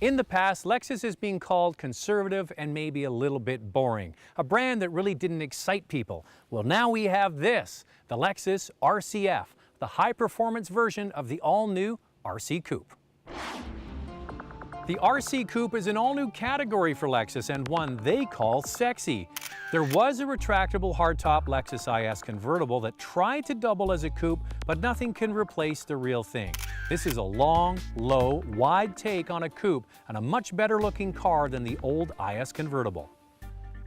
In the past, Lexus has been called conservative and maybe a little bit boring, a brand that really didn't excite people. Well, now we have this, the Lexus RC F, the high-performance version of the all-new RC Coupe. The RC Coupe is an all-new category for Lexus and one they call sexy. There was a retractable hardtop Lexus IS convertible that tried to double as a coupe, but nothing can replace the real thing. This is a long, low, wide take on a coupe and a much better looking car than the old IS convertible.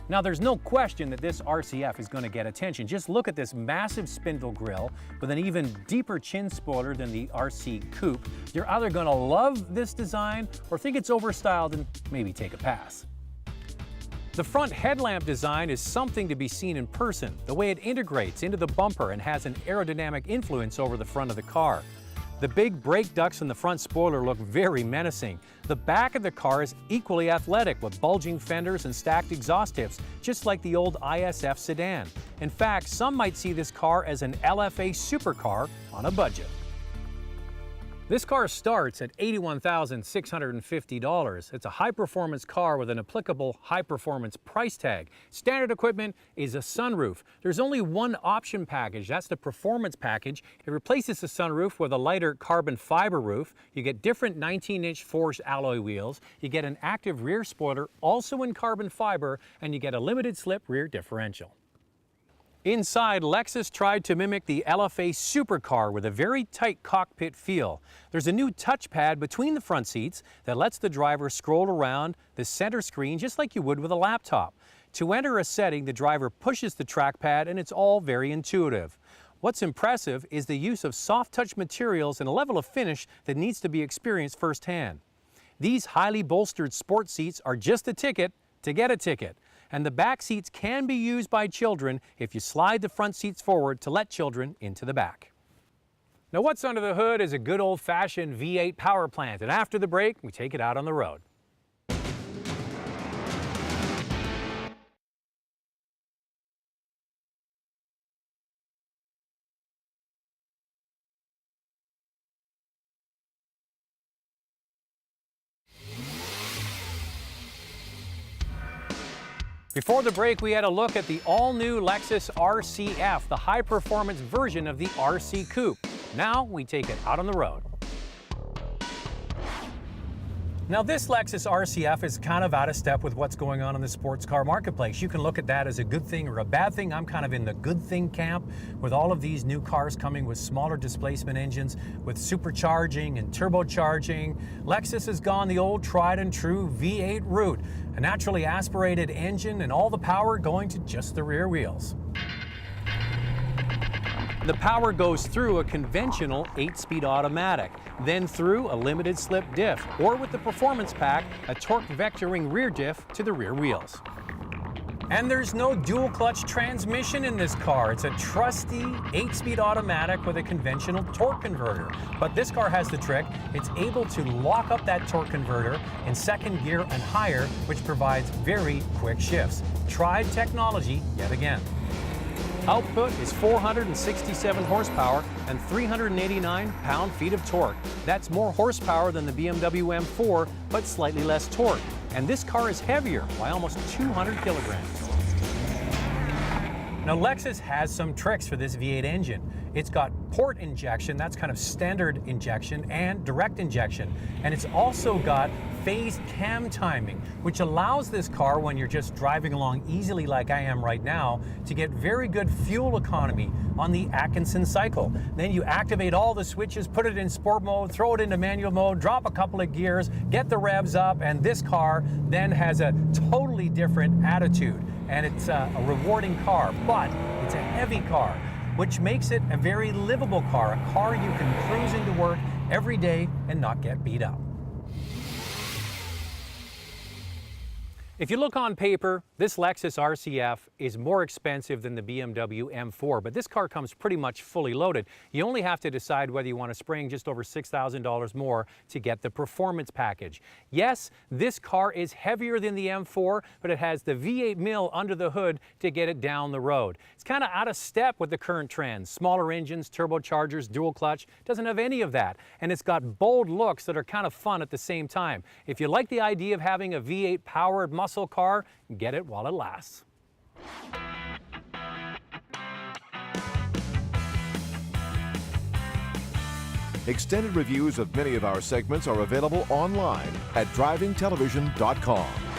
Now, there's no question that this RCF is going to get attention. Just look at this massive spindle grille with an even deeper chin spoiler than the RC Coupe. You're either going to love this design or think it's overstyled and maybe take a pass. The front headlamp design is something to be seen in person, the way it integrates into the bumper and has an aerodynamic influence over the front of the car. The big brake ducts in the front spoiler look very menacing. The back of the car is equally athletic with bulging fenders and stacked exhaust tips, just like the old ISF sedan. In fact, some might see this car as an LFA supercar on a budget. This car starts at $81,650. It's a high-performance car with an applicable high-performance price tag. Standard equipment is a sunroof. There's only one option package. That's the performance package. It replaces the sunroof with a lighter carbon fiber roof. You get different 19-inch forged alloy wheels. You get an active rear spoiler, also in carbon fiber, and you get a limited slip rear differential. Inside, Lexus tried to mimic the LFA supercar with a very tight cockpit feel. There's a new touchpad between the front seats that lets the driver scroll around the center screen just like you would with a laptop. To enter a setting, the driver pushes the trackpad and it's all very intuitive. What's impressive is the use of soft touch materials and a level of finish that needs to be experienced firsthand. These highly bolstered sports seats are just a ticket to get a ticket. And the back seats can be used by children if you slide the front seats forward to let children into the back. Now, what's under the hood is a good old-fashioned V8 power plant, and after the break, we take it out on the road. Before the break, we had a look at the all-new Lexus RC F, the high-performance version of the RC Coupe. Now we take it out on the road. Now, this Lexus RC F is kind of out of step with what's going on in the sports car marketplace. You can look at that as a good thing or a bad thing. I'm kind of in the good thing camp with all of these new cars coming with smaller displacement engines, with supercharging and turbocharging. Lexus has gone the old tried and true V8 route, a naturally aspirated engine and all the power going to just the rear wheels. The power goes through a conventional 8-speed automatic, then through a limited slip diff, or with the performance pack, a torque vectoring rear diff to the rear wheels. And there's no dual clutch transmission in this car. It's a trusty 8-speed automatic with a conventional torque converter. But this car has the trick. It's able to lock up that torque converter in second gear and higher, which provides very quick shifts. Tried technology yet again. Output is 467 horsepower and 389 pound-feet of torque. That's more horsepower than the BMW M4, but slightly less torque. And this car is heavier by almost 200 kilograms. Now, Lexus has some tricks for this V8 engine. It's got port injection, that's kind of standard injection, and direct injection. And it's also got phased cam timing, which allows this car, when you're just driving along easily like I am right now, to get very good fuel economy on the Atkinson cycle. Then you activate all the switches, put it in sport mode, throw it into manual mode, drop a couple of gears, get the revs up, and this car then has a totally different attitude. And it's a rewarding car, but it's a heavy car, which makes it a very livable car, a car you can cruise into work every day and not get beat up. If you look on paper, this Lexus RC F is more expensive than the BMW M4, but this car comes pretty much fully loaded. You only have to decide whether you want to spring just over $6,000 more to get the performance package. Yes, this car is heavier than the M4, but it has the V8 mill under the hood to get it down the road. It's kind of out of step with the current trends. Smaller engines, turbochargers, dual clutch, doesn't have any of that. And it's got bold looks that are kind of fun at the same time. If you like the idea of having a V8 powered muscle car, get it while it lasts. Extended reviews of many of our segments are available online at drivingtelevision.com.